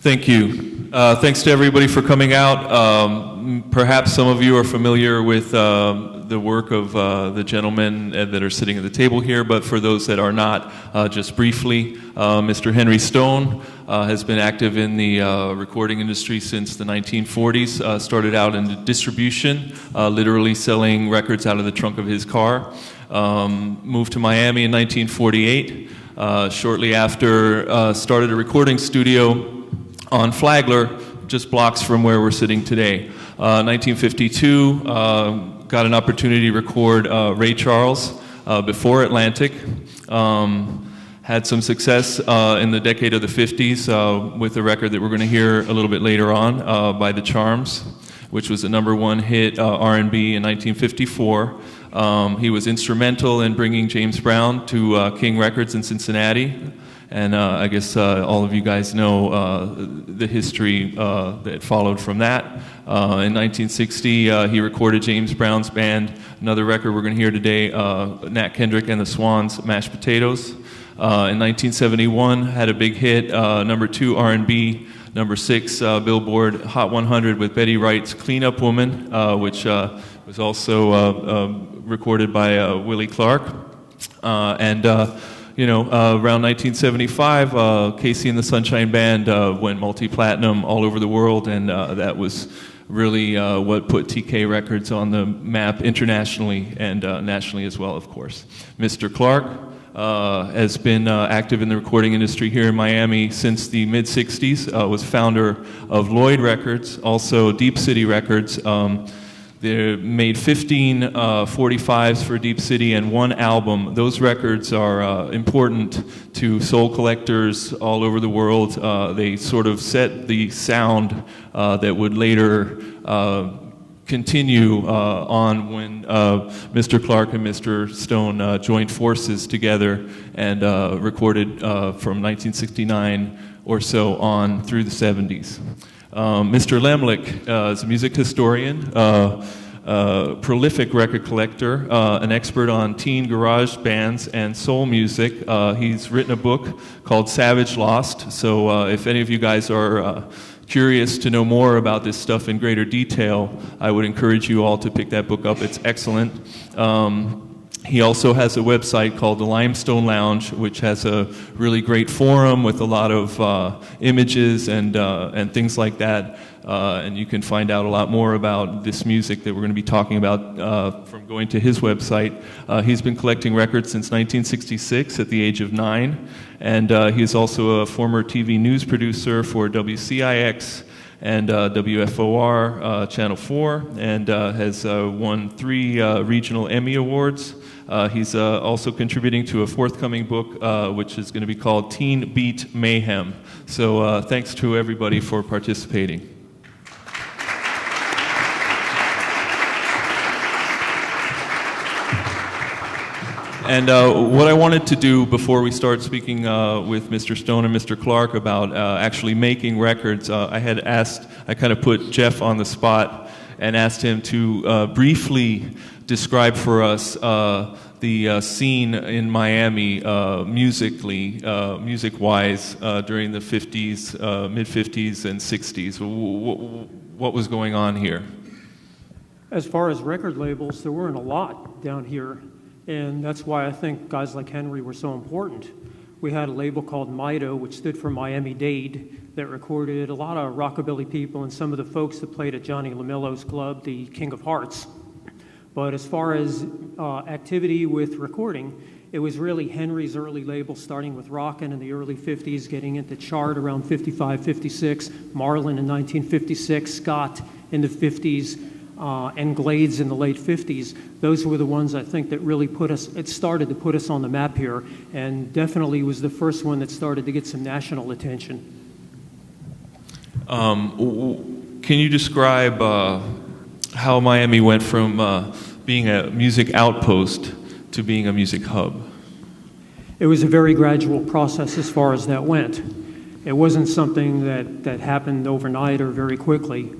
Thank you. Thanks to everybody for coming out. Perhaps some of you are familiar with the work of the gentlemen that are sitting at the table here, but for those that are not, just briefly, Mr. Henry Stone has been active in the recording industry since the 1940s. Started out in distribution, literally selling records out of the trunk of his car. Moved to Miami in 1948. Shortly after, started a recording studio on Flagler, just blocks from where we're sitting today. 1952, got an opportunity to record Ray Charles before Atlantic. Had some success in the decade of the 50s with a record that we're going to hear a little bit later on by The Charms, which was a #1 hit R&B in 1954. He was instrumental in bringing James Brown to King Records in Cincinnati. And I guess all of you guys know the history that followed from that. In 1960, he recorded James Brown's band, another record we're going to hear today, Nat Kendrick and the Swans, Mashed Potatoes. In 1971, had a big hit, #2 R&B, #6 Billboard Hot 100 with Betty Wright's Clean Up Woman, which was also recorded by Willie Clarke. Around 1975, Casey and the Sunshine Band went multi-platinum all over the world, and that was really what put TK Records on the map internationally and nationally as well, of course. Mr. Clarke has been active in the recording industry here in Miami since the mid-'60s, was founder of Lloyd Records, also Deep City Records. They made 15 45s for Deep City and 1 album. Those records are important to soul collectors all over the world. They sort of set the sound that would later continue on when Mr. Clarke and Mr. Stone joined forces together and recorded from 1969 or so on through the 70s. Mr. Lemlich is a music historian, prolific record collector, an expert on teen garage bands and soul music. He's written a book called Savage Lost, so if any of you guys are curious to know more about this stuff in greater detail, I would encourage you all to pick that book up. It's excellent. He also has a website called the Limestone Lounge, which has a really great forum with a lot of images and things like that. And you can find out a lot more about this music that we're going to be talking about from going to his website. He's been collecting records since 1966 at the age of 9. And he's also a former TV news producer for WCIX and WFOR Channel 4, and has won 3 regional Emmy Awards. He's also contributing to a forthcoming book, which is going to be called Teen Beat Mayhem. So thanks to everybody for participating. And what I wanted to do before we start speaking with Mr. Stone and Mr. Clarke about actually making records, I kind of put Jeff on the spot and asked him to briefly describe for us the scene in Miami musically, music-wise, during the 50s, mid-50s and 60s. What was going on here? As far as record labels, there weren't a lot down here. And that's why I think guys like Henry were so important. We had a label called MIDO, which stood for Miami-Dade, that recorded a lot of rockabilly people and some of the folks that played at Johnny LaMillo's club, the King of Hearts. But as far as activity with recording, it was really Henry's early label, starting with Rockin' in the early 50s, getting into chart around 55, 56, Marlin in 1956, Scott in the 50s, and Glades in the late 50s. Those were the ones I think that really started to put us on the map here, and definitely was the first one that started to get some national attention. Can you describe how Miami went from being a music outpost to being a music hub? It was a very gradual process as far as that went. It wasn't something that happened overnight or very quickly.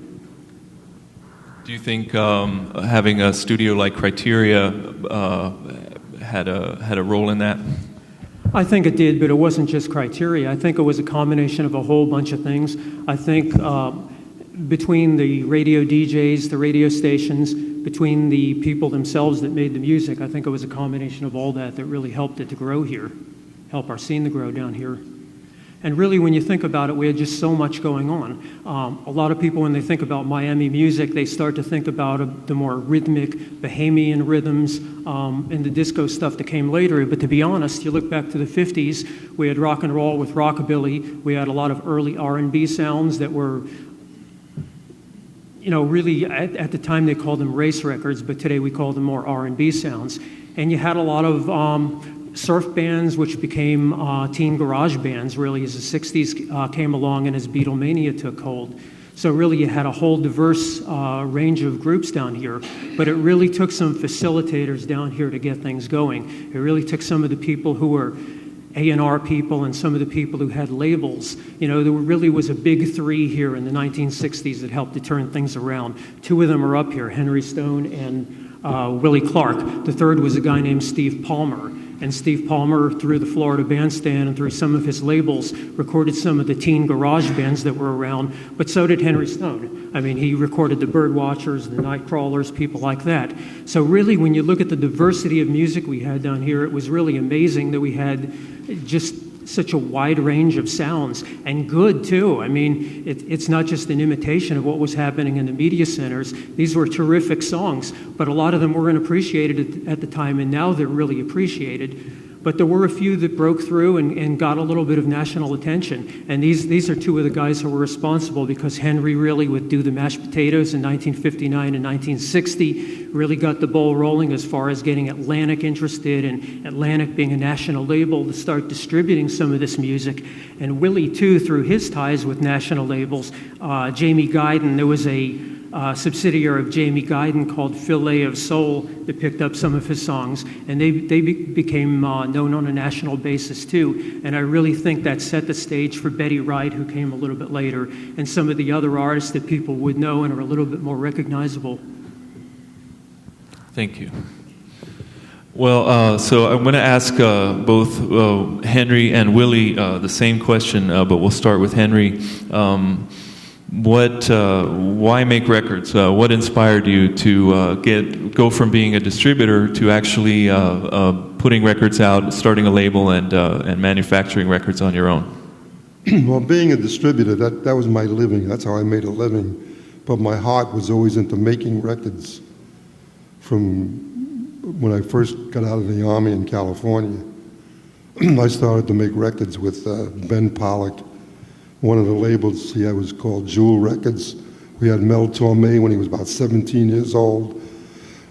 Do you think having a studio like Criteria had a role in that? I think it did, but it wasn't just criteria. I think it was a combination of a whole bunch of things. I think between the radio DJs, the radio stations, between the people themselves that made the music, I think it was a combination of all that that really helped it to grow here, help our scene to grow down here. And really, when you think about it, we had just so much going on. A lot of people, when they think about Miami music, they start to think about the more rhythmic, Bahamian rhythms and the disco stuff that came later. But to be honest, you look back to the 50s, we had rock and roll with rockabilly. We had a lot of early R&B sounds that were, really at the time they called them race records, but today we call them more R&B sounds. And you had a lot of surf bands, which became teen garage bands, really, as the 60s came along and as Beatlemania took hold. So really, you had a whole diverse range of groups down here, but it really took some facilitators down here to get things going. It really took some of the people who were A&R people and some of the people who had labels. There really was a big three here in the 1960s that helped to turn things around. Two of them are up here, Henry Stone and Willie Clarke. The third was a guy named Steve Palmer. And Steve Palmer, through the Florida Bandstand and through some of his labels, recorded some of the teen garage bands that were around, but so did Henry Stone. I mean, he recorded the Birdwatchers, the Nightcrawlers, people like that. So really, when you look at the diversity of music we had down here, it was really amazing that we had just such a wide range of sounds, and good too. I mean, it's not just an imitation of what was happening in the media centers. These were terrific songs, but a lot of them weren't appreciated at the time, and now they're really appreciated. But there were a few that broke through and got a little bit of national attention. And these are two of the guys who were responsible, because Henry really would do the Mashed Potatoes in 1959 and 1960, really got the ball rolling as far as getting Atlantic interested, and Atlantic being a national label to start distributing some of this music. And Willie, too, through his ties with national labels, Jamie Guyton, there was a subsidiary of Jamie Guyton called Fillet of Soul that picked up some of his songs, and they became known on a national basis too. And I really think that set the stage for Betty Wright, who came a little bit later, and some of the other artists that people would know and are a little bit more recognizable. Thank you. Well, so I'm going to ask both Henry and Willie the same question, but we'll start with Henry. Why make records? What inspired you to go from being a distributor to actually putting records out, starting a label, and manufacturing records on your own? Well, being a distributor, that was my living. That's how I made a living. But my heart was always into making records. From when I first got out of the Army in California, I started to make records with Ben Pollock. One of the labels he had was called Jewel Records. We had Mel Torme when he was about 17 years old.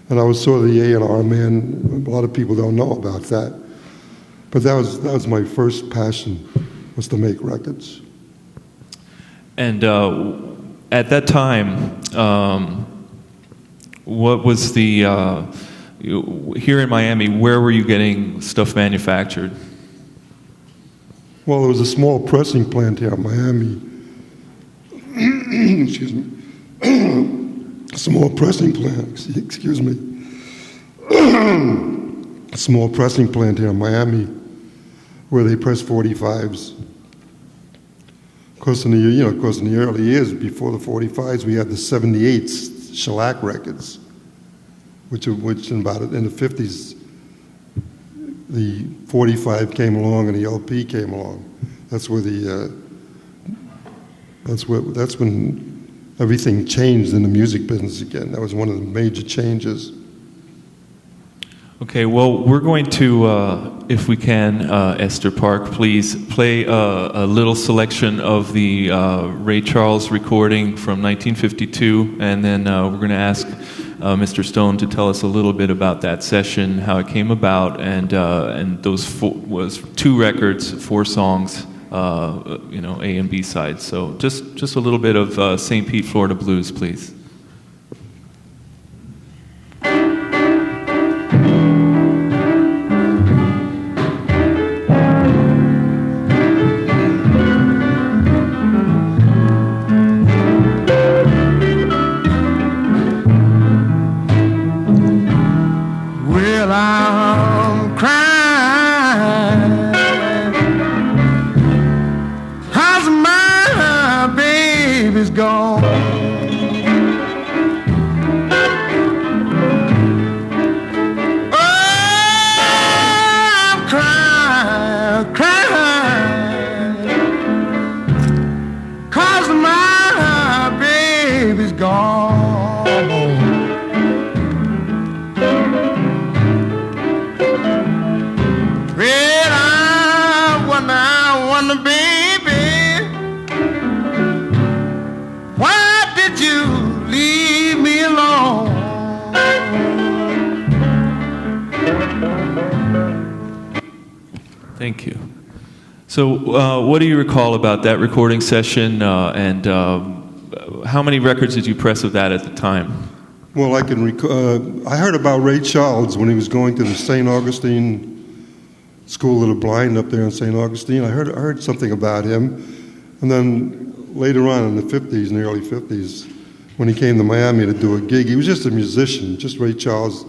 And I was sort of the A&R man. A lot of people don't know about that. But that was my first passion, was to make records. And at that time, what was the, here in Miami, where were you getting stuff manufactured? Well, there was a small pressing plant here in Miami. Excuse me. A small pressing plant, excuse me. A small pressing plant here in Miami where they press 45s. Of course, in the early years before the 45s, we had the 78s shellac records, which in the 50s, the 45 came along and the LP came along. That's when everything changed in the music business again. That was one of the major changes. Okay, well, we're going to, if we can, Esther Park, please play a little selection of the Ray Charles recording from 1952, and then we're going to ask Mr. Stone to tell us a little bit about that session, how it came about, and those was 2 records, 4 songs, A and B sides. So just a little bit of St. Pete, Florida blues, please. I'm crying my baby's gone. Well, I wonder, baby, why did you leave me alone? Thank you. So, what do you recall about that recording session, and how many records did you press of that at the time? Well, I can I heard about Ray Charles when he was going to the St. Augustine School of the Blind up there in St. Augustine. I heard something about him. And then later on in the 50s, in the early 50s, when he came to Miami to do a gig, he was just a musician, just Ray Charles,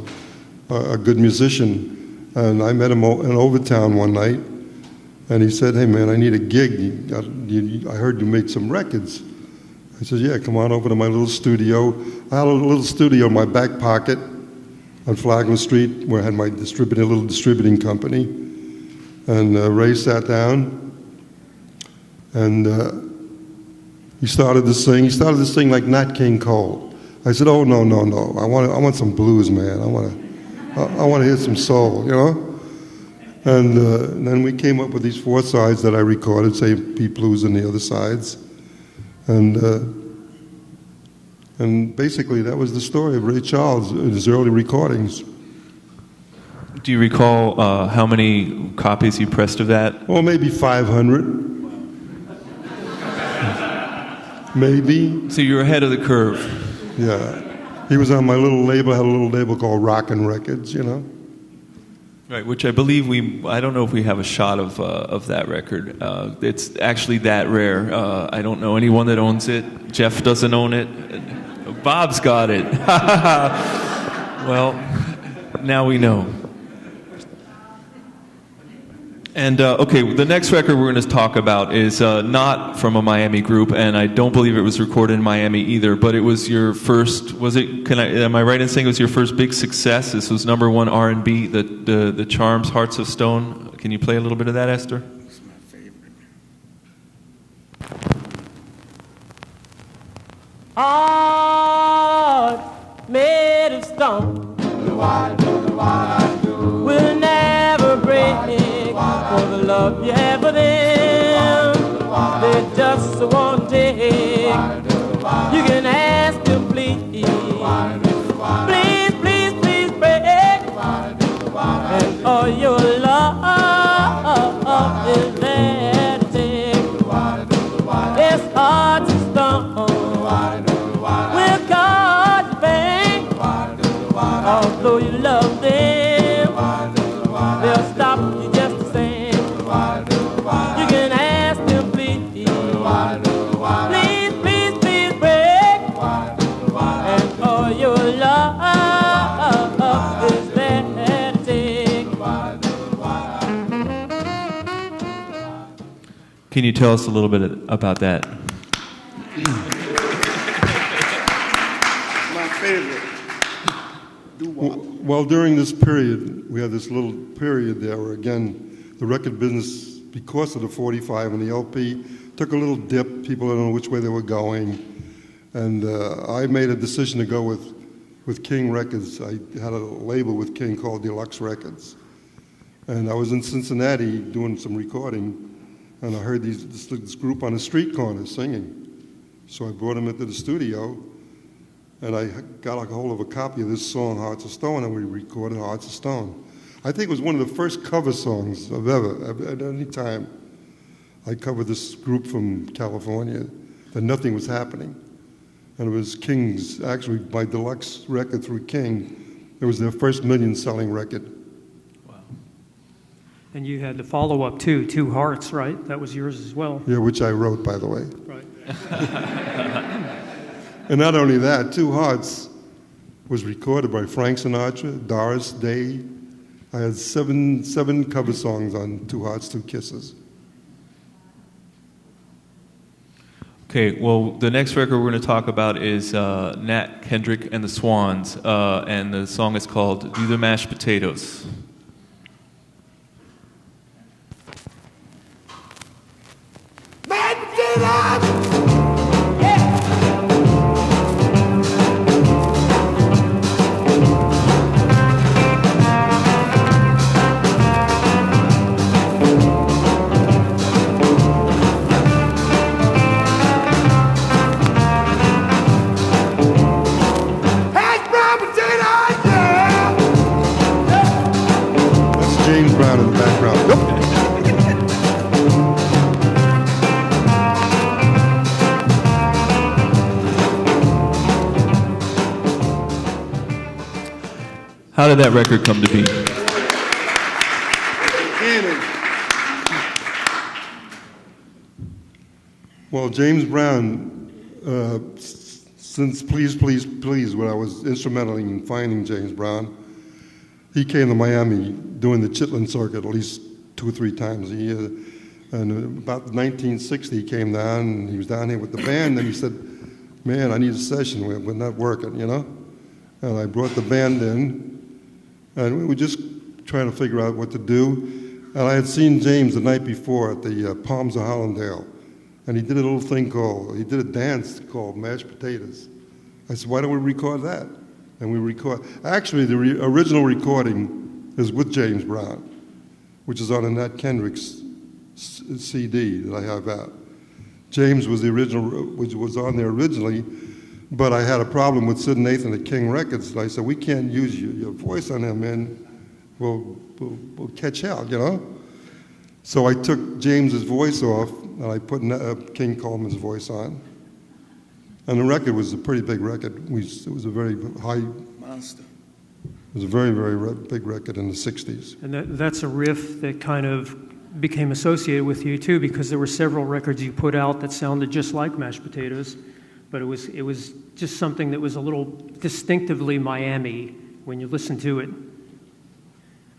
a good musician. And I met him in Overtown one night, and he said, "Hey man, I need a gig. I heard you made some records." I said, "Yeah, come on over to my little studio." I had a little studio in my back pocket on Flagler Street where I had my little distributing company. And Ray sat down, and he started to sing. He started to sing like Nat King Cole. I said, "Oh no, no, no! I want some blues, man. I want to hear some soul, you know." And then we came up with these 4 sides that I recorded, say Pete Blues and the other sides, and basically that was the story of Ray Charles in his early recordings. Do you recall how many copies you pressed of that? Well, maybe 500. Maybe. So you were ahead of the curve. Yeah. He was on my little label. I had a little label called Rockin' Records, you know. Right, which I believe I don't know if we have a shot of that record. It's actually that rare. I don't know anyone that owns it. Jeff doesn't own it. Bob's got it. Well, now we know. And okay, the next record we're going to talk about is not from a Miami group, and I don't believe it was recorded in Miami either. But it was your first. Was it? Am I right in saying it was your first big success? This was #1 R&B, the Charms, Hearts of Stone. Can you play a little bit of that, Esther? It's my favorite. Heart made of stone will never break. For the love you have for them, they just won't take. You can ask them, please, please, please, please break. And all your love is there to take. It's hard to stone. We'll cause you pain. Although you love them, they'll stop you just the same. You can ask them, please, please, please, please break. And all your love is there to take. Can you tell us a little bit about that? My favorite. Well, during this period, we had this little period there where, again, the record business, because of the 45 and the LP, took a little dip. People didn't know which way they were going. And I made a decision to go with King Records. I had a label with King called Deluxe Records. And I was in Cincinnati doing some recording, and I heard this group on the street corner singing. So I brought them into the studio, and I got a hold of a copy of this song, Hearts of Stone, and we recorded Hearts of Stone. I think it was one of the first cover songs I've ever, at any time. I covered this group from California, that nothing was happening. And it was King's, actually, my deluxe record through King. It was their first million-selling record. Wow. And you had the follow-up, too, Two Hearts, right? That was yours as well. Yeah, which I wrote, by the way. Right. And not only that, Two Hearts was recorded by Frank Sinatra, Doris Day. I had seven cover songs on Two Hearts, Two Kisses. Okay, well, the next record we're going to talk about is Nat Kendrick and the Swans, and the song is called Do the Mashed Potatoes. Mashed potatoes! How did that record come to be? Well, James Brown, since Please, Please, Please, when I was instrumental in finding James Brown, he came to Miami doing the Chitlin circuit at least 2 or 3 times a year. And about 1960, he came down, and he was down here with the band, and he said, man, I need a session. We're not working, you know? And I brought the band in, and we were just trying to figure out what to do. And I had seen James the night before at the Palms of Hollandale, and he did a little thing he did a dance called Mashed Potatoes. I said, why don't we record that? And we actually, the original recording is with James Brown, which is on a Nat Kendrick's CD that I have out. James was the original, which was on there originally, but I had a problem with Sid Nathan at King Records, and I said, we can't use your voice on there, man. We'll catch out, you know? So I took James's voice off, and I put King Coleman's voice on. And the record was a pretty big record. It was a very high... Monster. It was a very, very big record in the 60s. And that's a riff that kind of became associated with you, too, because there were several records you put out that sounded just like Mashed Potatoes, but it was just something that was a little distinctely Miami when you listen to it.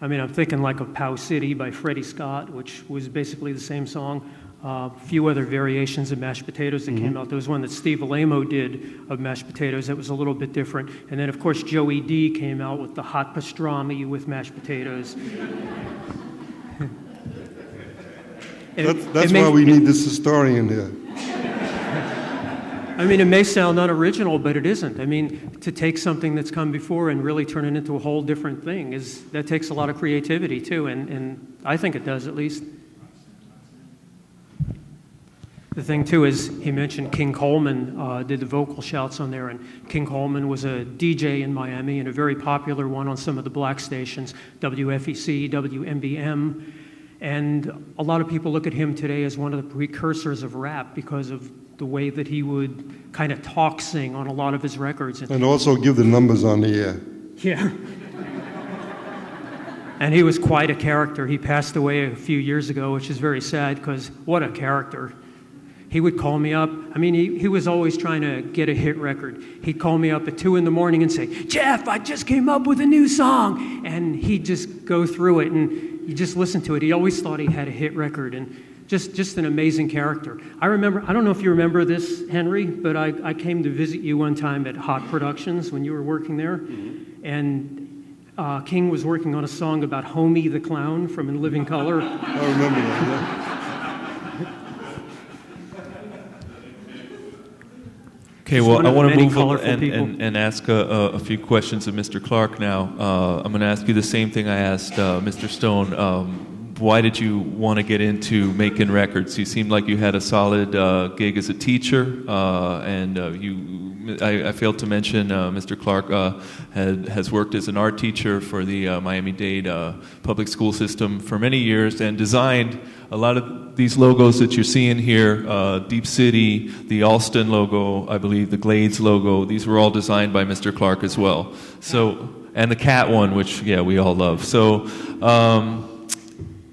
I mean, I'm thinking like of Pow City by Freddie Scott, which was basically the same song. A few other variations of Mashed Potatoes that came out. There was one that Steve Alamo did of Mashed Potatoes that was a little bit different. And then, of course, Joey D came out with the hot pastrami with mashed potatoes. That's why we need this historian here. I mean, it may sound unoriginal, but it isn't. I mean, to take something that's come before and really turn it into a whole different thing, that takes a lot of creativity, too, and I think it does, at least. The thing, too, is he mentioned King Coleman did the vocal shouts on there, and King Coleman was a DJ in Miami and a very popular one on some of the black stations, WFEC, WMBM, and a lot of people look at him today as one of the precursors of rap because of the way that he would kind of talk sing on a lot of his records. And also give the numbers on the air. Yeah. And he was quite a character. He passed away a few years ago, which is very sad because what a character. He would call me up. I mean, he was always trying to get a hit record. He'd call me up at 2 in the morning and say, Jeff, I just came up with a new song. And he'd just go through it and you just listen to it. He always thought he had a hit record and just an amazing character. I don't know if you remember this, Henry, but I came to visit you one time at Hot Productions when you were working there. Mm-hmm. And King was working on a song about Homie the Clown from In Living Color. I remember that, yeah. Okay, well, I want to move on and ask a few questions of Mr. Clarke now. I'm going to ask you the same thing I asked Mr. Stone. Why did you want to get into making records? You seemed like you had a solid gig as a teacher, and I failed to mention Mr. Clarke has worked as an art teacher for the Miami-Dade public school system for many years and designed a lot of these logos that you're seeing here, Deep City, the Alston logo, I believe, the Glades logo. These were all designed by Mr. Clarke as well. So, and the cat one, which, yeah, we all love. So,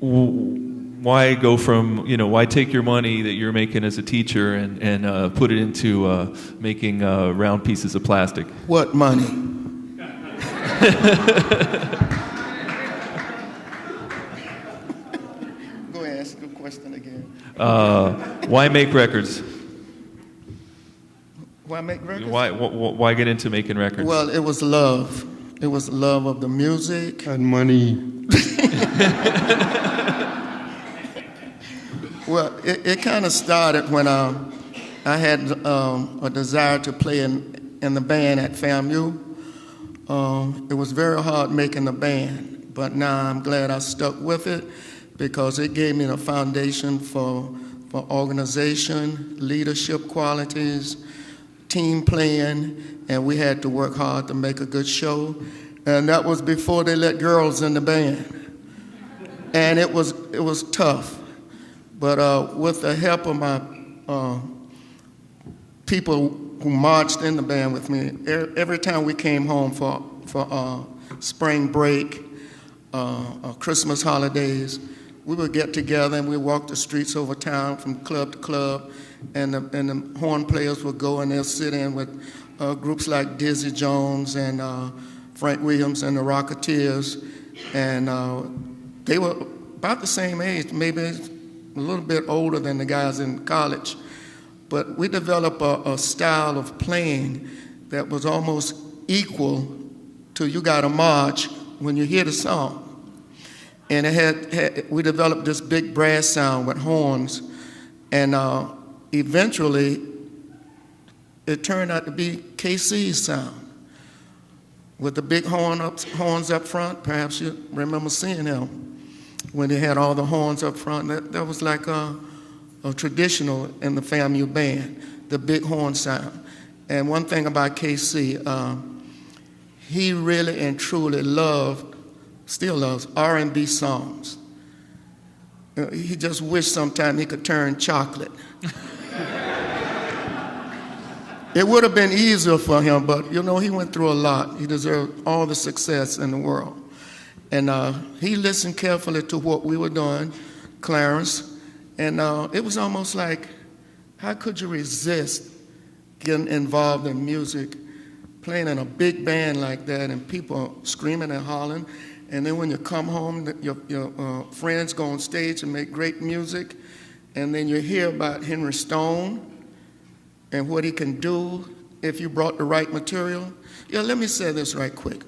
why go from, why take your money that you're making as a teacher and put it into making round pieces of plastic? What money? Go ahead, ask a question again. Why make records? Why make records? Why get into making records? Well, it was love. It was love of the music. And money. Well, it kind of started when I had a desire to play in the band at FAMU. It was very hard making the band, but now I'm glad I stuck with it because it gave me the foundation for organization, leadership qualities, team playing, and we had to work hard to make a good show. And that was before they let girls in the band. And it was tough. But with the help of my people who marched in the band with me, every time we came home for spring break, Christmas holidays. We would get together and we'd walk the streets over town from club to club, and the horn players would go and they'll sit in with groups like Dizzy Jones and Frank Williams and the Rocketeers, and they were about the same age, maybe a little bit older than the guys in college. But we developed a style of playing that was almost equal to You Gotta March when you hear the song. And we developed this big brass sound with horns, and eventually it turned out to be KC's sound with the big horns up front. Perhaps you remember seeing him when they had all the horns up front. That was like a traditional in the FAMU band, the big horn sound. And one thing about KC, he really and truly still loves R&B songs. He just wished sometime he could turn chocolate. It would have been easier for him, but you know, he went through a lot. He deserved all the success in the world. And he listened carefully to what we were doing, Clarence, and it was almost like, how could you resist getting involved in music, playing in a big band like that, and people screaming and hollering, and then when you come home, your friends go on stage and make great music, and then you hear about Henry Stone and what he can do if you brought the right material. Yeah, let me say this right quick.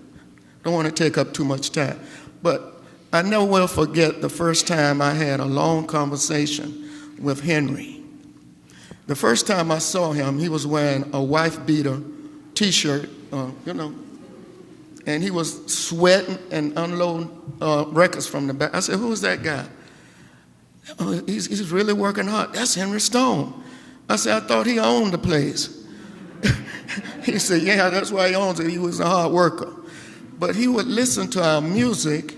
Don't want to take up too much time, but I never will forget the first time I had a long conversation with Henry. The first time I saw him, he was wearing a wife-beater T-shirt, and he was sweating and unloading records from the back. I said, "Who's that guy?" "Oh, he's really working hard." "That's Henry Stone." I said, "I thought he owned the place." He said, "Yeah, that's why he owns it. He was a hard worker." But he would listen to our music,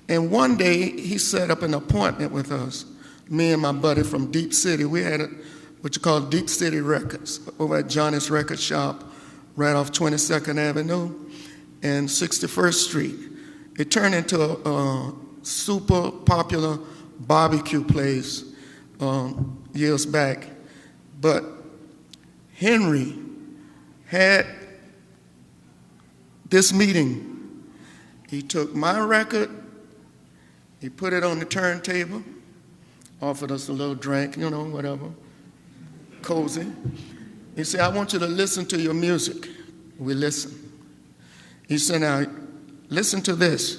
and one day he set up an appointment with us, me and my buddy from Deep City. We had what you call Deep City Records over at Johnny's Record Shop right off 22nd Avenue and 61st Street. It turned into a super popular barbecue place years back. But Henry had this meeting. He took my record, he put it on the turntable, offered us a little drink, whatever, cozy. He said, "I want you to listen to your music." We listened. He said, "Now, listen to this."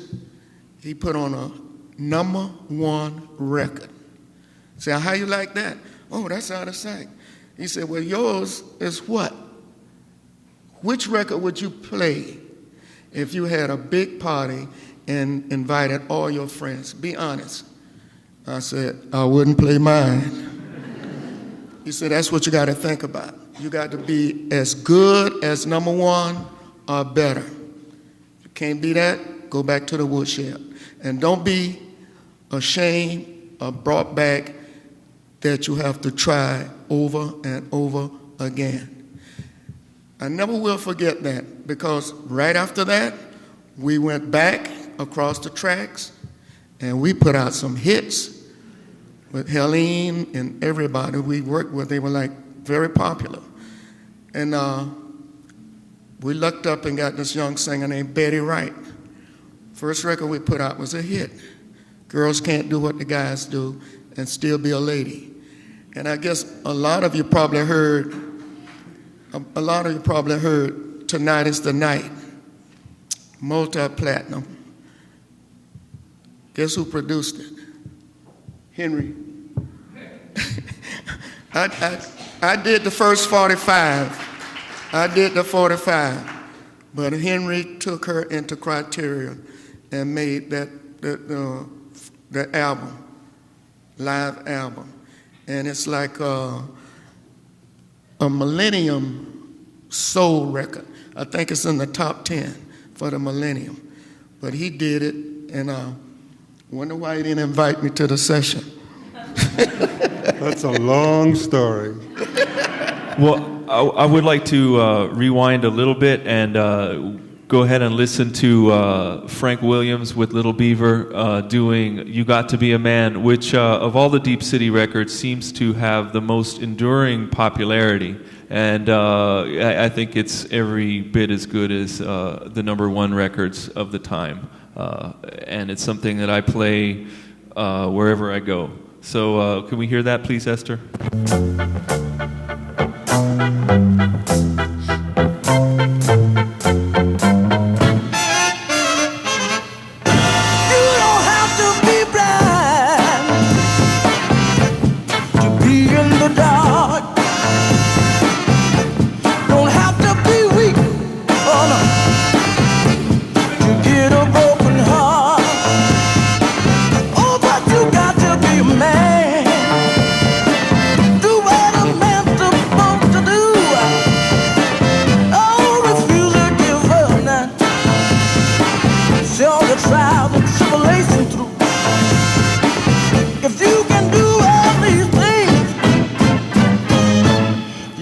He put on a #1 record. I said, "How you like that?" "Oh, that's out of sight." He said, "Well, yours is what? Which record would you play if you had a big party and invited all your friends? Be honest." I said, "I wouldn't play mine." He said, "That's what you got to think about. You got to be as good as #1 or better. If you can't be that, go back to the woodshed. And don't be ashamed or brought back that you have to try over and over again." I never will forget that, because right after that, we went back across the tracks and we put out some hits with Helene and everybody we worked with. They were like very popular. And we looked up and got this young singer named Betty Wright. First record we put out was a hit. Girls Can't Do What the Guys Do and Still Be a Lady. And I guess a lot of you probably heard Tonight Is the Night, multi-platinum. Guess who produced it? Henry. I did the first 45. But Henry took her into Curator and made that album, live album. And it's like a millennium soul record. I think it's in the top 10 for the millennium. But he did it, and I wonder why he didn't invite me to the session. That's a long story. Well, I would like to rewind a little bit and go ahead and listen to Frank Williams with Little Beaver doing You Got to Be a Man, which of all the Deep City records seems to have the most enduring popularity. And I think it's every bit as good as the #1 records of the time. And it's something that I play wherever I go. So can we hear that, please, Esther?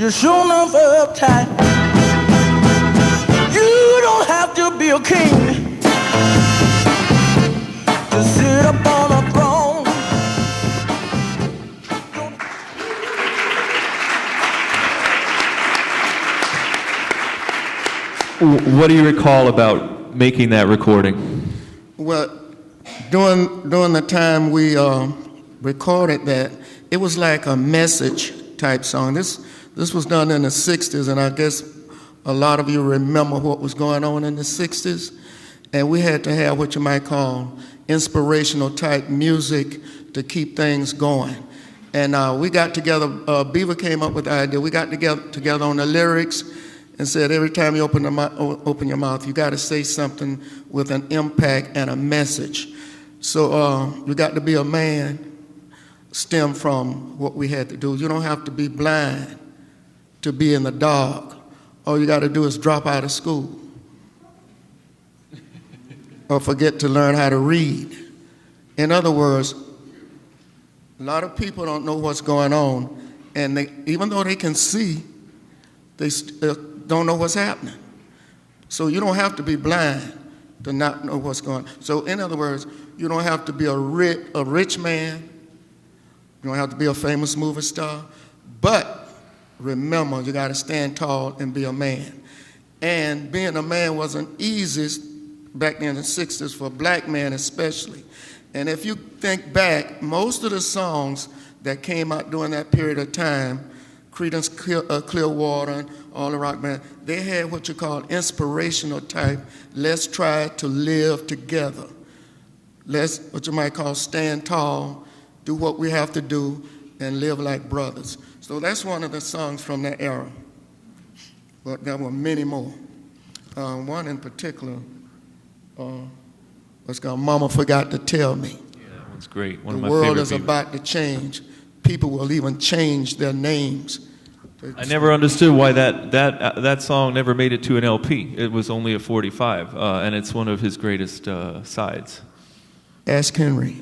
Sure enough uptight. You don't have to be a king to sit up on a throne. What do you recall about making that recording? Well, during the time we recorded that, it was like a message type song. This was done in the 60s, and I guess a lot of you remember what was going on in the 60s. And we had to have what you might call inspirational type music to keep things going. And we got together, Beaver came up with the idea. We got together on the lyrics and said every time you open your mouth, you got to say something with an impact and a message. So You Got to Be a Man stemmed from what we had to do. You don't have to be blind to be in the dark. All you got to do is drop out of school or forget to learn how to read. In other words, a lot of people don't know what's going on, and even though they can see, they don't know what's happening. So you don't have to be blind to not know what's going on. So in other words, you don't have to be a rich man. You don't have to be a famous movie star. But remember, you got to stand tall and be a man. And being a man wasn't easy back in the 60s for a black man especially. And if you think back, most of the songs that came out during that period of time, Creedence Clearwater and all the rock band, they had what you call inspirational type, let's try to live together. Let's, what you might call, stand tall, do what we have to do, and live like brothers. So that's one of the songs from that era. But there were many more. One in particular was called Mama Forgot to Tell Me. Yeah, that one's great. One the of my world favorite is people. about to change. People will even change their names. I never understood why that song never made it to an LP. It was only a 45, and it's one of his greatest sides. Ask Henry.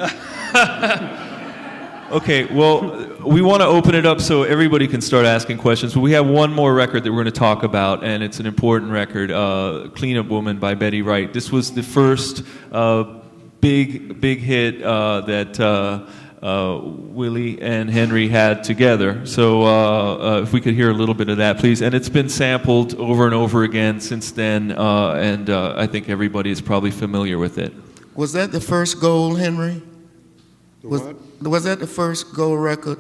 Okay, well, we want to open it up so everybody can start asking questions, but we have one more record that we're going to talk about, and it's an important record, Clean Up Woman by Betty Wright. This was the first big hit that Willie and Henry had together. So if we could hear a little bit of that, please. And it's been sampled over and over again since then, and I think everybody is probably familiar with it. Was that the first gold, Henry? What? Was that the first gold record?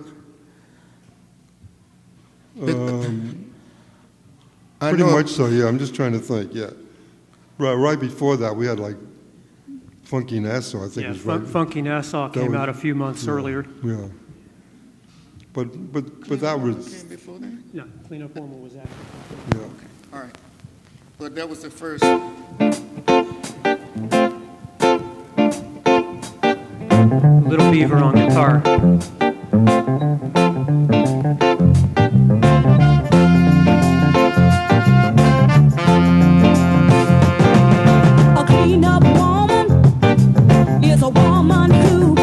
Pretty much so, yeah. I'm just trying to think, yeah. Right before that, we had like Funky Nassau, I think was right. Funky Nassau came out a few months earlier. Yeah. But that was... Came before that? Yeah, Clean Up Woman was after. Yeah. Okay, all right. But that was the first. Little Beaver on guitar. A clean-up woman is a woman who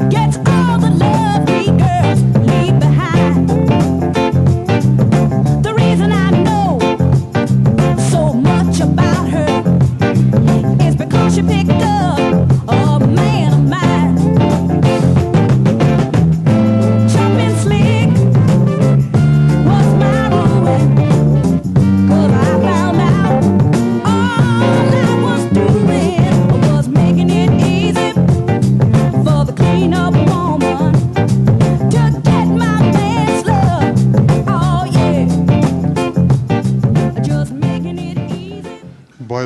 gets all the love we girls leave behind. The reason I know so much about By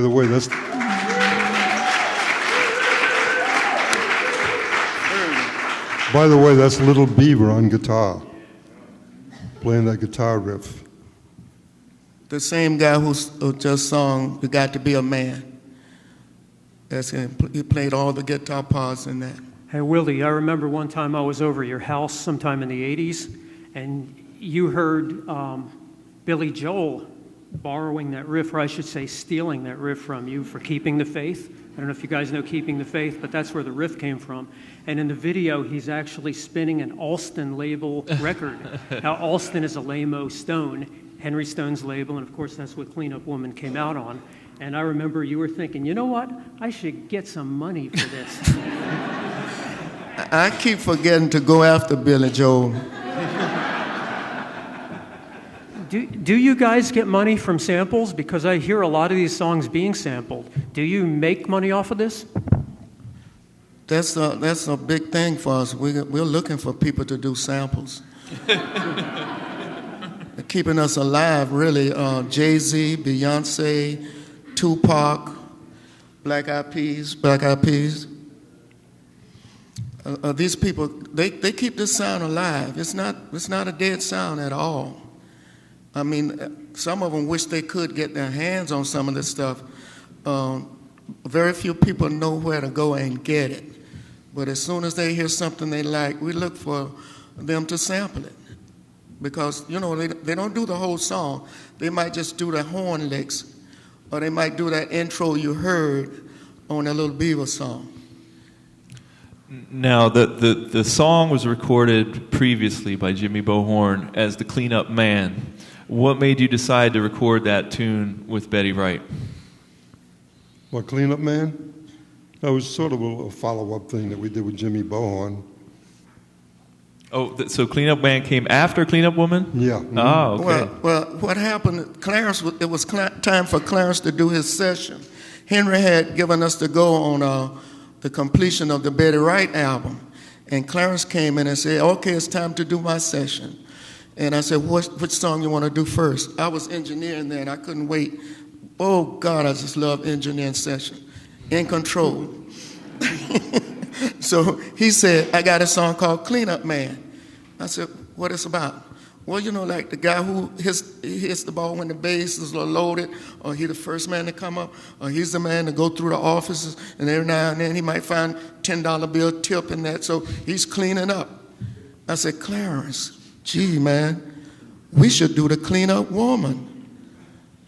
the way, that's Little Beaver on guitar, playing that guitar riff. The same guy who just sung "You Got to Be a Man." That's him. He played all the guitar parts in that. Hey, Willie, I remember one time I was over at your house sometime in the 80s, and you heard Billy Joel borrowing that riff, or I should say stealing that riff from you for Keeping the Faith. I don't know if you guys know Keeping the Faith, but that's where the riff came from. And in the video, he's actually spinning an Alston label record. Now, Alston is a Lamo Stone, Henry Stone's label, and of course that's what Clean Up Woman came out on. And I remember you were thinking, you know what? I should get some money for this. I keep forgetting to go after Billy Joel. Do you guys get money from samples? Because I hear a lot of these songs being sampled. Do you make money off of this? That's a big thing for us. We're looking for people to do samples. They're keeping us alive, really. Jay-Z, Beyonce, Tupac, Black Eyed Peas. These people, they keep this sound alive. It's not a dead sound at all. I mean, some of them wish they could get their hands on some of this stuff. Very few people know where to go and get it. But as soon as they hear something they like, we look for them to sample it. Because, you know, they don't do the whole song. They might just do the horn licks, or they might do that intro you heard on that Little Beaver song. Now, the song was recorded previously by Jimmy Bohorn as the Clean Up Man. What made you decide to record that tune with Betty Wright? What, Clean Up Man? That was sort of a follow-up thing that we did with Jimmy Bohorn. Oh, so Clean Up Man came after Clean Up Woman? Yeah. Mm-hmm. Oh, okay. Well, what happened, it was time for Clarence to do his session. Henry had given us the go on the completion of the Betty Wright album. And Clarence came in and said, okay, it's time to do my session. And I said, which song you want to do first? I was engineering then. I couldn't wait. Oh, God, I just love engineering session. In control. So he said, I got a song called Clean Up Man. I said, what it's about? Well, you know, like the guy who hits the ball when the bases are loaded, or he's the first man to come up, or he's the man to go through the offices, and every now and then he might find $10 bill tip in that, so he's cleaning up. I said, Clarence, gee, man, we should do the Clean Up Woman.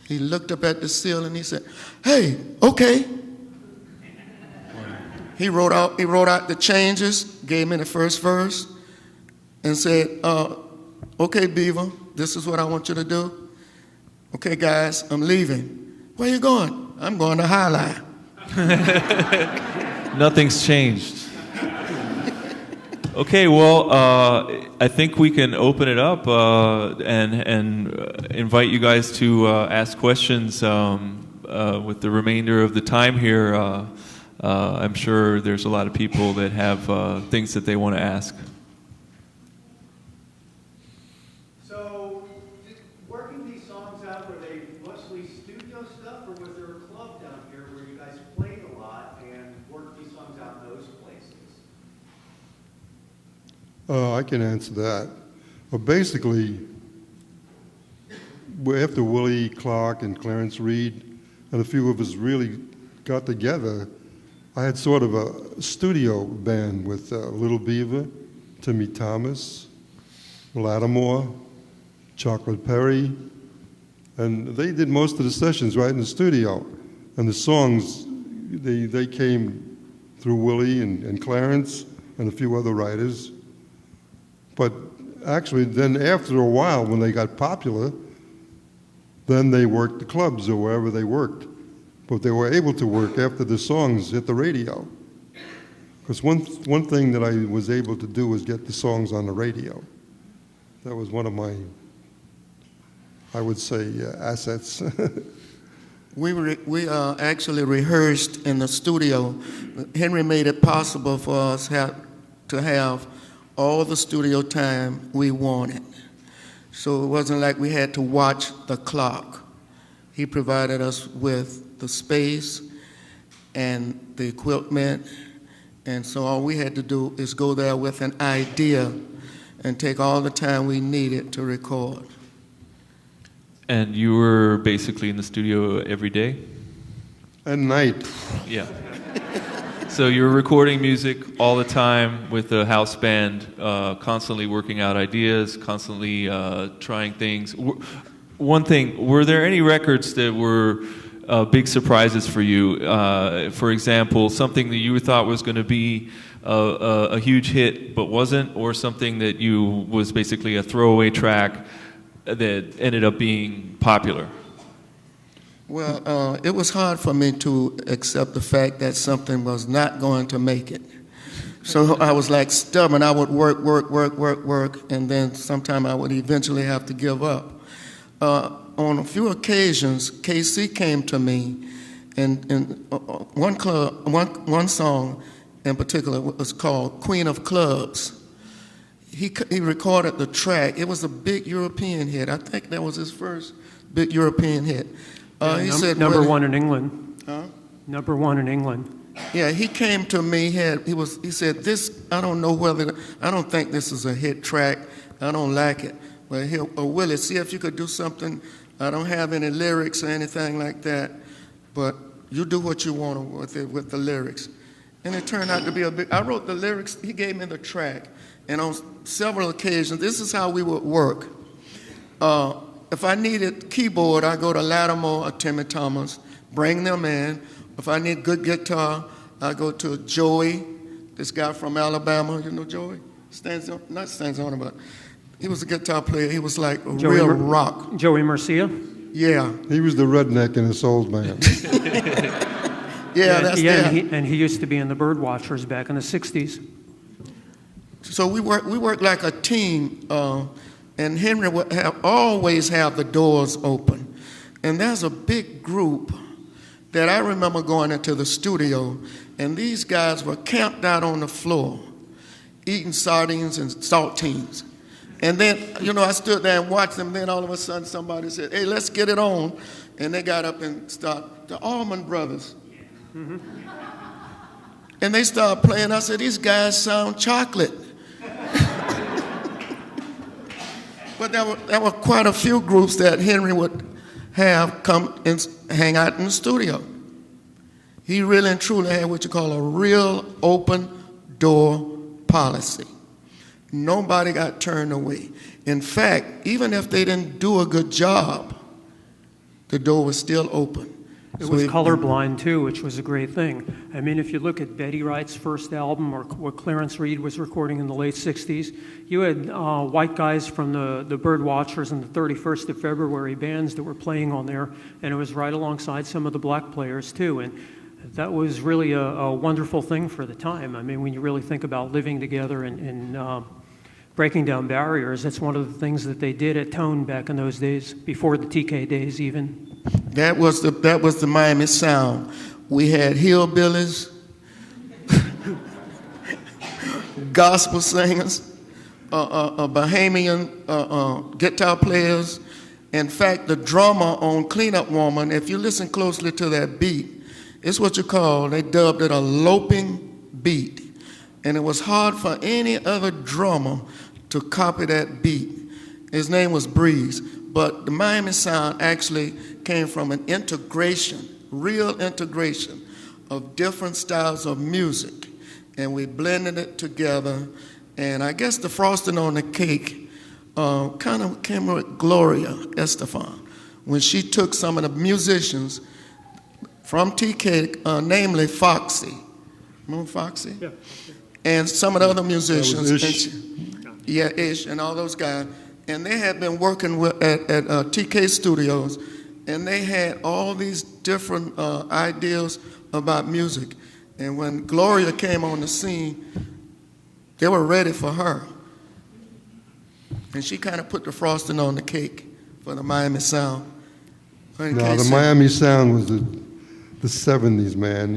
He looked up at the ceiling and he said, hey, okay. He wrote out the changes, gave me the first verse, and said, okay, Beaver, this is what I want you to do. Okay, guys, I'm leaving. Where you going? I'm going to Highlight. Nothing's changed. Okay, well, I think we can open it up and invite you guys to ask questions with the remainder of the time here. I'm sure there's a lot of people that have things that they want to ask. So, working these songs out, were they mostly studio stuff, or was there a club down here where you guys played a lot and worked these songs out in those places? I can answer that. Well, basically, after Willie, Clarke, and Clarence Reed, and a few of us really got together, I had sort of a studio band with Little Beaver, Timmy Thomas, Lattimore, Chocolate Perry, and they did most of the sessions right in the studio. And the songs, they came through Willie and Clarence and a few other writers. But actually, then after a while, when they got popular, then they worked the clubs or wherever they worked. But they were able to work after the songs hit the radio. Because one thing that I was able to do was get the songs on the radio. That was one of my, I would say, assets. We actually rehearsed in the studio. Henry made it possible for us to have all the studio time we wanted. So it wasn't like we had to watch the clock. He provided us with the space and the equipment, and so all we had to do is go there with an idea and take all the time we needed to record. And you were basically in the studio every day? At night. Yeah. So you were recording music all the time with the house band, constantly working out ideas, constantly trying things. One thing, were there any records that were big surprises for you? For example, something that you thought was going to be a huge hit but wasn't, or something that was basically a throwaway track that ended up being popular? Well, it was hard for me to accept the fact that something was not going to make it. So I was like stubborn. I would work, and then sometime I would eventually have to give up. On a few occasions, KC came to me, and one song in particular was called Queen of Clubs. He recorded the track. It was a big European hit. I think that was his first big European hit. He said number one in England. Huh? Number one in England. Yeah, he came to me. He said, "This, I don't think this is a hit track. I don't like it. But Willie, see if you could do something. I don't have any lyrics or anything like that, but you do what you want with the lyrics." And it turned out to be I wrote the lyrics. He gave me the track, and on several occasions, this is how we would work. If I needed keyboard, I go to Lattimore or Timmy Thomas, bring them in. If I need good guitar, I go to Joey, this guy from Alabama. You know Joey? Not stands on, but he was a guitar player. He was like a real rock. Joey Mercia? Yeah. He was the redneck in a soul band. And he used to be in the Birdwatchers back in the 60s. So we worked like a team, and Henry would always have the doors open. And there's a big group that I remember going into the studio, and these guys were camped out on the floor, eating sardines and saltines. And then, I stood there and watched them. Then all of a sudden somebody said, "Hey, let's get it on." And they got up and started, the Allman Brothers. Mm-hmm. And they started playing. I said, "These guys sound chocolate." But there were quite a few groups that Henry would have come and hang out in the studio. He really and truly had what you call a real open door policy. Nobody got turned away. In fact, even if they didn't do a good job, the door was still open. It was colorblind, too, which was a great thing. I mean, if you look at Betty Wright's first album or what Clarence Reed was recording in the late 60s, you had white guys from the Birdwatchers and the 31st of February bands that were playing on there, and it was right alongside some of the black players, too. And that was really a wonderful thing for the time. I mean, when you really think about living together and breaking down barriers, that's one of the things that they did at Tone back in those days, before the TK days even. That was the Miami sound. We had hillbillies, gospel singers, Bahamian guitar players. In fact, the drummer on Cleanup Woman, if you listen closely to that beat, it's what they dubbed it a loping beat. And it was hard for any other drummer to copy that beat. His name was Breeze. But the Miami sound actually came from an integration, real integration of different styles of music. And we blended it together. And I guess the frosting on the cake kind of came with Gloria Estefan, when she took some of the musicians from TK, namely Foxy. Remember Foxy? Yeah. And some of the other musicians. Ish and all those guys. And they had been working at TK Studios, and they had all these different ideas about music. And when Gloria came on the scene, they were ready for her. And she kind of put the frosting on the cake for the Miami sound. The Miami sound was the 70s, man,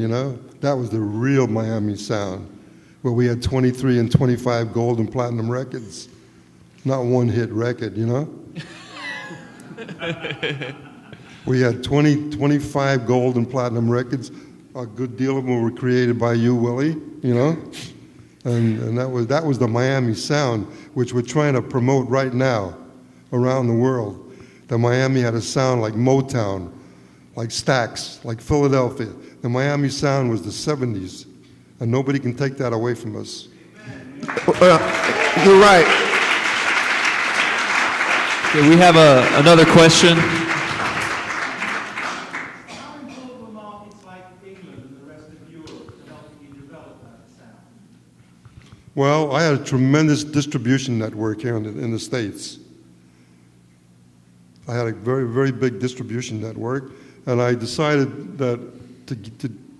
That was the real Miami sound, where we had 23 and 25 gold and platinum records. Not one hit record, We had 25 gold and platinum records. A good deal of them were created by you, Willie, you know? And that was the Miami sound, which we're trying to promote right now around the world. The Miami had a sound like Motown, like Stax, like Philadelphia. The Miami sound was the 70s, and nobody can take that away from us. You're right. Okay, we have another question. How important were markets like England and the rest of Europe to helping you develop that sound? Well, I had a tremendous distribution network here in the States. I had a very, very big distribution network, and I decided that to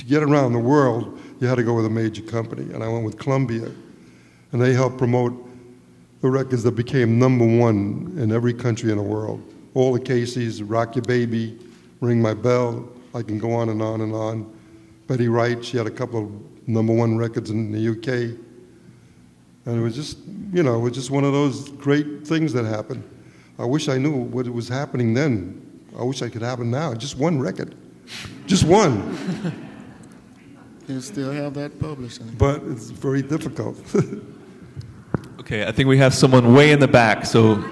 get around the world, you had to go with a major company, and I went with Columbia, and they helped promote the records that became #1 in every country in the world. All the Caseys, Rock Your Baby, Ring My Bell, I can go on and on and on. Betty Wright, she had a couple of #1 records in the UK, and it was just, you know, it was just one of those great things that happened. I wish I knew what was happening then. I wish I could happen now. Just one record. Just one. You still have that publishing. But it's very difficult. Okay, I think we have someone way in the back, so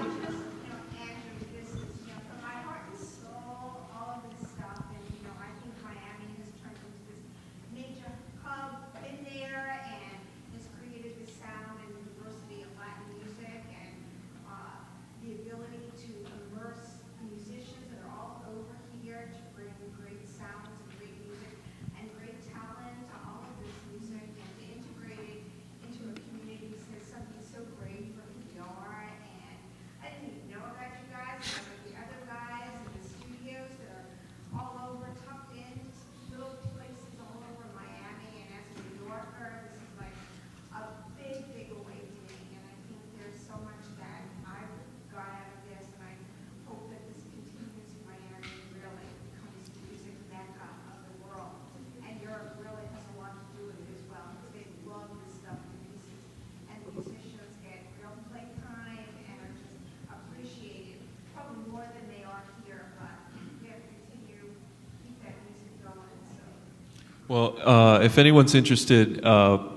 well, if anyone's interested,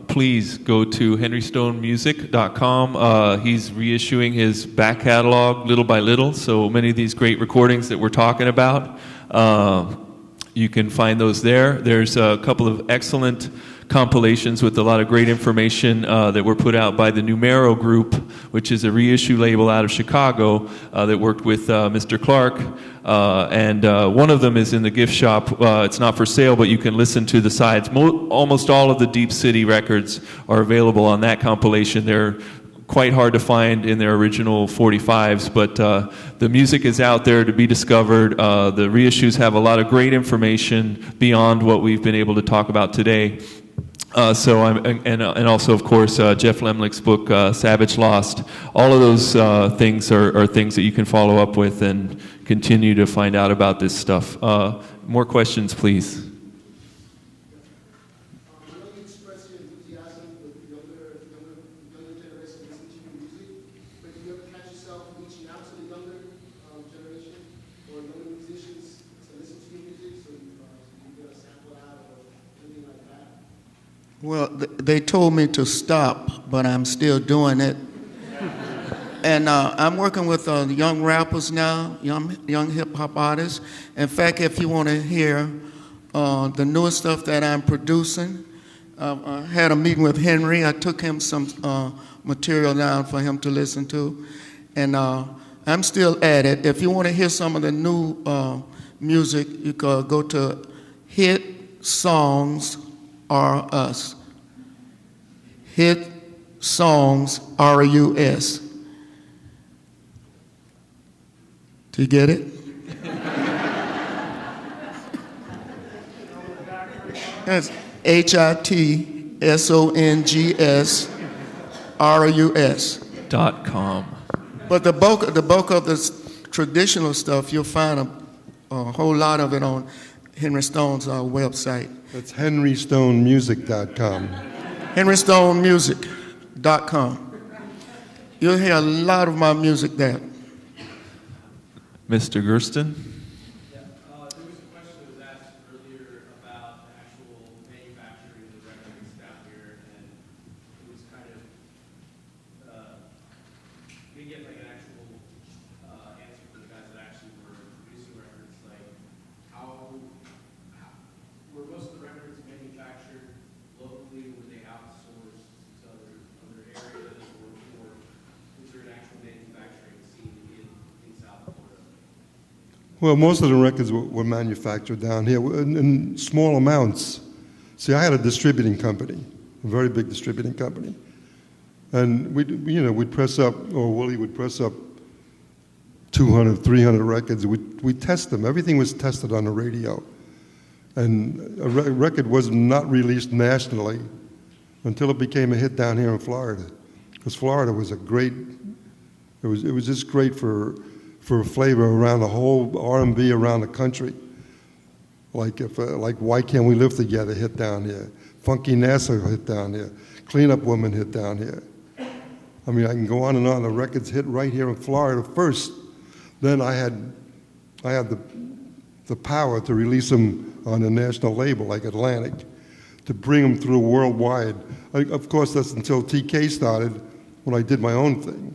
please go to henrystonemusic.com. He's reissuing his back catalog little by little, so many of these great recordings that we're talking about, you can find those there. There's a couple of excellent compilations with a lot of great information that were put out by the Numero Group, which is a reissue label out of Chicago that worked with Mr. Clarke. And one of them is in the gift shop. It's not for sale, but you can listen to the sides. Almost all of the Deep City records are available on that compilation. They're quite hard to find in their original 45s, but the music is out there to be discovered. The reissues have a lot of great information beyond what we've been able to talk about today. And also, of course, Jeff Lemlich's book, Savage Lost. All of those things are things that you can follow up with and continue to find out about this stuff. More questions, please. Well, they told me to stop, but I'm still doing it. And I'm working with young rappers now, young hip-hop artists. In fact, if you want to hear the newest stuff that I'm producing, I had a meeting with Henry. I took him some material down for him to listen to. And I'm still at it. If you want to hear some of the new music, you can go to Hit Songs Are Us. Hit Songs R-U-S. Do you get it? That's HITSONGSRUS.com. But the bulk of this traditional stuff, you'll find a whole lot of it on Henry Stone's website. That's henrystonemusic.com. henrystonemusic.com. You'll hear a lot of my music there. Mr. Gersten? Yeah, Well, most of the records were manufactured down here in small amounts. See, I had a distributing company, a very big distributing company. And we'd press up, or Willie would press up 200, 300 records. We'd test them. Everything was tested on the radio. And a record was not released nationally until it became a hit down here in Florida. Because Florida was it was just great for a flavor around the whole R&B around the country. Like Why Can't We Live Together hit down here. Funky Nasher hit down here. Cleanup Woman hit down here. I mean, I can go on and on. The records hit right here in Florida first. Then I had the power to release them on a national label like Atlantic, to bring them through worldwide. Of course, that's until TK started when I did my own thing.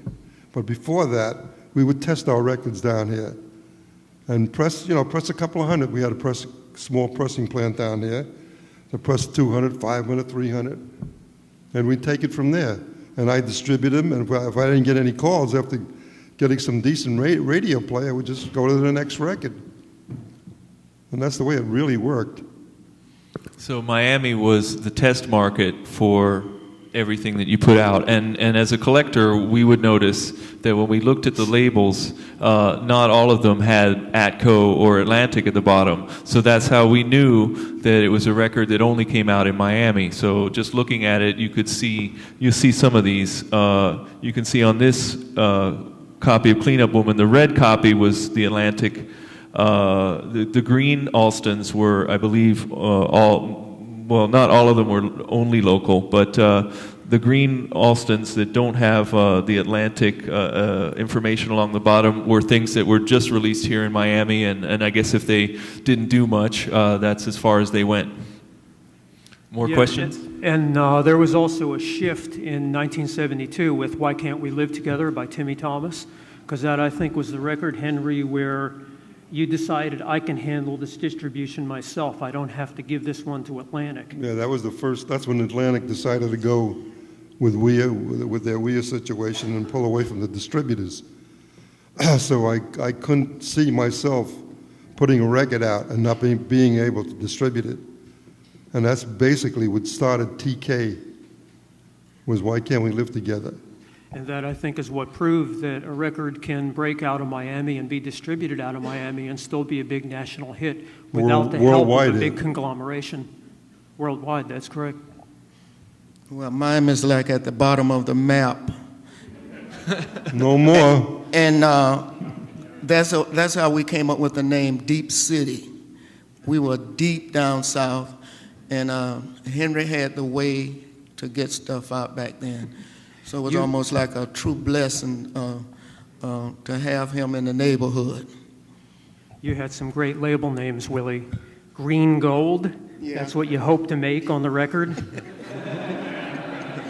But before that, we would test our records down here and press a couple of hundred. We had a small pressing plant down here to press 200, 500, 300, and we'd take it from there. And I'd distribute them, and if I didn't get any calls after getting some decent radio play, I would just go to the next record. And that's the way it really worked. So Miami was the test market for everything that you put out. And as a collector, we would notice that when we looked at the labels, not all of them had Atco or Atlantic at the bottom. So that's how we knew that it was a record that only came out in Miami. So just looking at it, you see some of these. You can see on this copy of Cleanup Woman, the red copy was the Atlantic. The green Allstars were, I believe, not all of them were only local, but the green Allstars that don't have the Atlantic information along the bottom were things that were just released here in Miami, and I guess if they didn't do much, that's as far as they went. More questions? And there was also a shift in 1972 with Why Can't We Live Together by Timmy Thomas, because that, I think, was the record, Henry, where you decided I can handle this distribution myself. I don't have to give this one to Atlantic. Yeah, that was the first. That's when Atlantic decided to go with with their WIA situation and pull away from the distributors. So I couldn't see myself putting a record out and not being able to distribute it. And that's basically what started TK, was Why Can't We Live Together? And that, I think, is what proved that a record can break out of Miami and be distributed out of Miami and still be a big national hit without the help of a big conglomeration. Worldwide, that's correct. Well, Miami's like at the bottom of the map. No more. And that's how we came up with the name Deep City. We were deep down south, and Henry had the way to get stuff out back then. So it was almost like a true blessing to have him in the neighborhood. You had some great label names, Willie. Green Gold, that's what you hope to make on the record.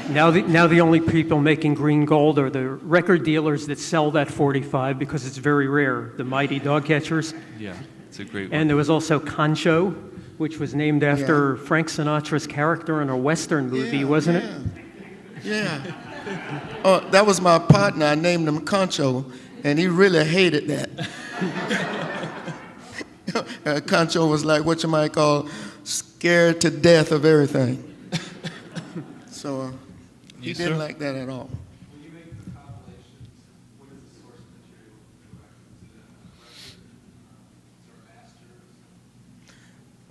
Now the only people making green gold are the record dealers that sell that 45 because it's very rare, the Mighty Dog Catchers. Yeah, it's a great one. And there was also Concho, which was named after Frank Sinatra's character in a Western movie, wasn't it? Yeah. Oh, that was my partner. I named him Concho, and he really hated that. Concho was like what you might call scared to death of everything. So he didn't like that at all. When you make the compilations, what is the source material for the record?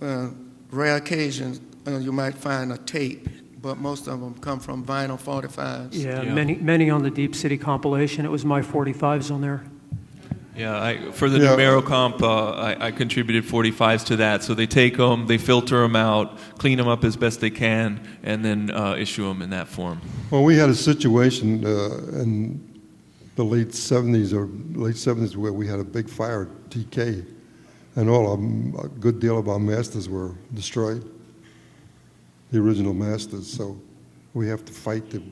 Is it a masters? Rare occasions, you might find a tape, but most of them come from vinyl 45s. Yeah. Many on the Deep City compilation. It was my 45s on there. Yeah, for the numero comp, I contributed 45s to that. So they take them, they filter them out, clean them up as best they can, and then issue them in that form. Well, we had a situation in the late 70s where we had a big fire at TK, and a good deal of our masters were destroyed, the original masters. So we have to fight to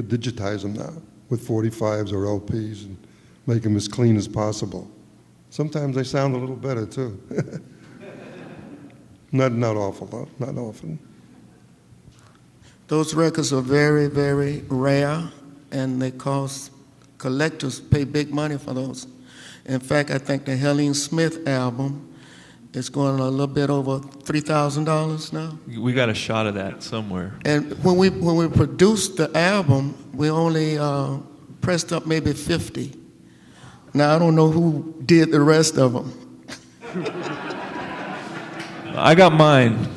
digitize them now with 45s or LPs and make them as clean as possible. Sometimes they sound a little better, too. Not awful, though. Not often. Those records are very, very rare, and they cost collectors pay big money for those. In fact, I think the Helene Smith album is going a little bit over $3,000 now. We got a shot of that somewhere. And when we produced the album, we only pressed up maybe 50. Now I don't know who did the rest of them. I got mine.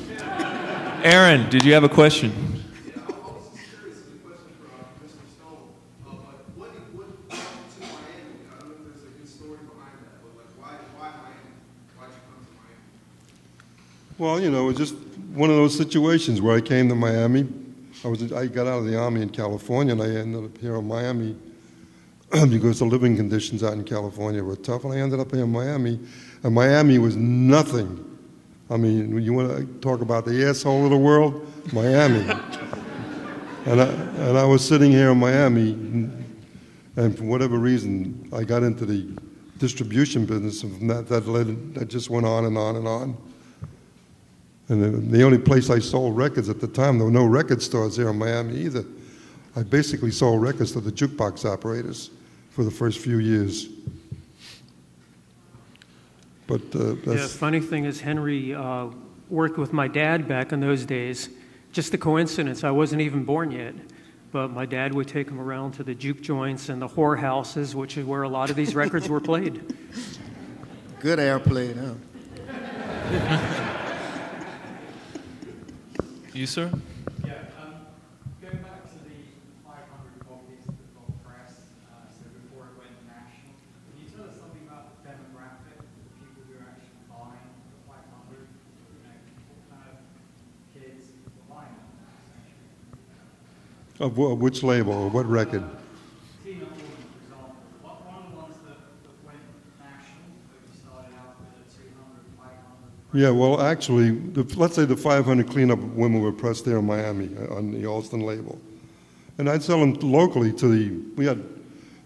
Aaron, did you have a question? Yeah, I was just curious, a question for Mr. Stone. What brought you to Miami? I don't know if there's a good story behind that, but like, why Miami? Why'd you come to Miami? Well, you know, it was just one of those situations where I came to Miami. I got out of the Army in California, and I ended up here in Miami because the living conditions out in California were tough, and I ended up here in Miami. And Miami was nothing. I mean, when you want to talk about the asshole of the world, Miami. and I was sitting here in Miami, and for whatever reason, I got into the distribution business, and that just went on and on and on. And the only place I sold records at the time, there were no record stores here in Miami either. I basically sold records to the jukebox operators for the first few years. But The funny thing is Henry worked with my dad back in those days. Just a coincidence, I wasn't even born yet. But my dad would take him around to the juke joints and the whorehouses, which is where a lot of these records were played. Good airplay, huh? You, sir? Yeah, going back to the 500 copies that got pressed, so before it went national, can you tell us something about the demographic of the people who are actually buying the 500? You know, what kind of kids were buying them, essentially? of which label or what record? Tina Organ, for example, one of the ones that went national, that you started out with a 200, 500. Yeah, well, actually, let's say the 500 cleanup women were pressed there in Miami on the Allston label. And I'd sell them locally we had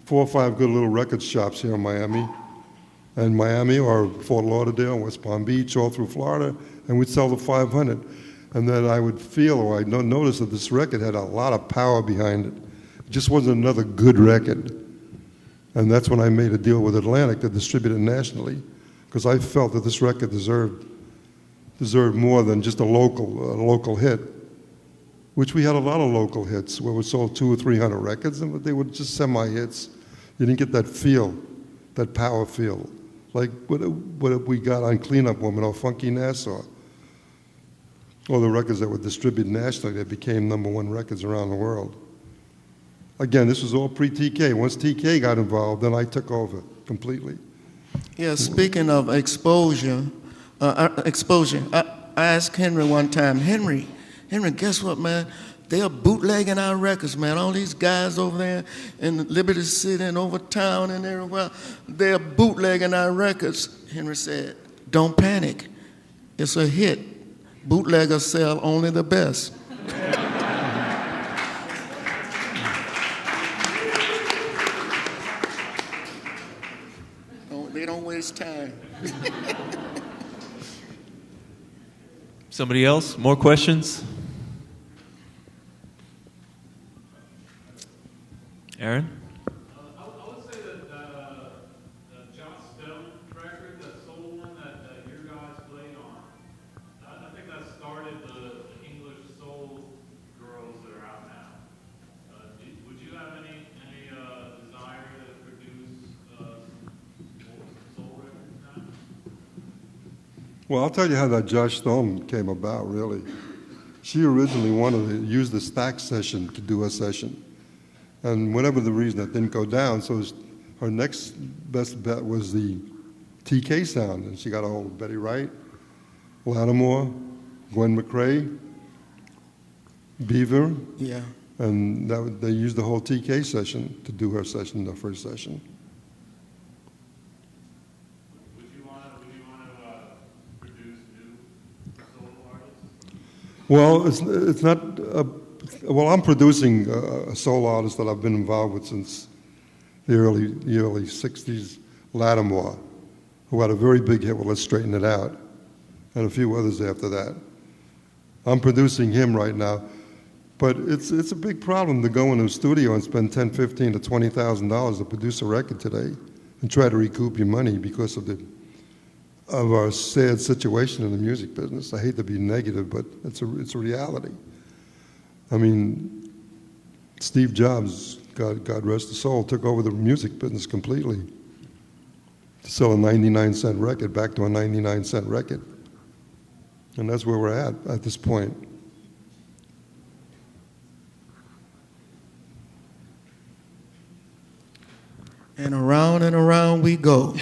4 or 5 good little record shops here in Miami, or Fort Lauderdale, West Palm Beach, all through Florida, and we'd sell the 500. And then I would feel, or I'd notice that this record had a lot of power behind it. It just wasn't another good record. And that's when I made a deal with Atlantic to distribute it nationally, because I felt that this record deserved more than just a local hit, which we had a lot of local hits where we sold 200 or 300 records, and they were just semi-hits. You didn't get that feel, that power feel, like what we got on Cleanup Woman or Funky Nassau, or the records that were distributed nationally that became #1 records around the world. Again, this was all pre-TK. Once TK got involved, then I took over completely. Yeah, speaking of exposure, I asked Henry one time, Henry, guess what, man? They are bootlegging our records, man. All these guys over there in Liberty City and over town and everywhere, they're bootlegging our records. Henry said, don't panic. It's a hit. Bootleggers sell only the best. They don't waste time. Somebody else? More questions? Aaron? I would say that the John Stone record, the soul one that your guys played on, I think that started the English soul girls that are out now. Would you have any desire to produce soul records now? Well, I'll tell you how that Josh Stone came about, really. She originally wanted to use the Stack session to do a session. And whatever the reason, that didn't go down, so her next best bet was the TK sound. And she got a hold of Betty Wright, Lattimore, Gwen McCrae, Beaver. Yeah. And they used the whole TK session to do her session, the first session. Would you want to produce new soul artists? Well, it's not. Well, I'm producing a soul artist that I've been involved with since the early '60s, Lattimore, who had a very big hit with "Let's Straighten It Out," and a few others after that. I'm producing him right now, but it's a big problem to go into a studio and spend $10,000, $15,000 to $20,000 to produce a record today. and try to recoup your money because of our sad situation in the music business. I hate to be negative, but it's a reality. I mean, Steve Jobs, God rest his soul, took over the music business completely to sell a 99-cent record back to a 99-cent record. And that's where we're at this point. And around we go.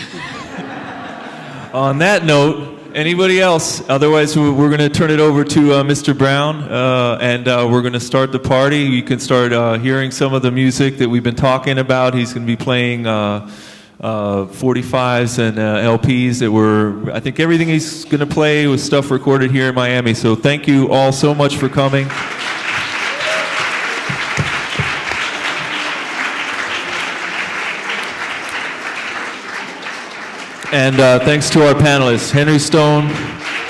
On that note, anybody else? Otherwise, we're going to turn it over to Mr. Brown, and we're going to start the party. You can start hearing some of the music that we've been talking about. He's going to be playing 45s and LPs that were, I think everything he's going to play was stuff recorded here in Miami. So thank you all so much for coming. And thanks to our panelists, Henry Stone,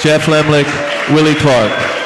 Jeff Lemlich, Willie Clarke.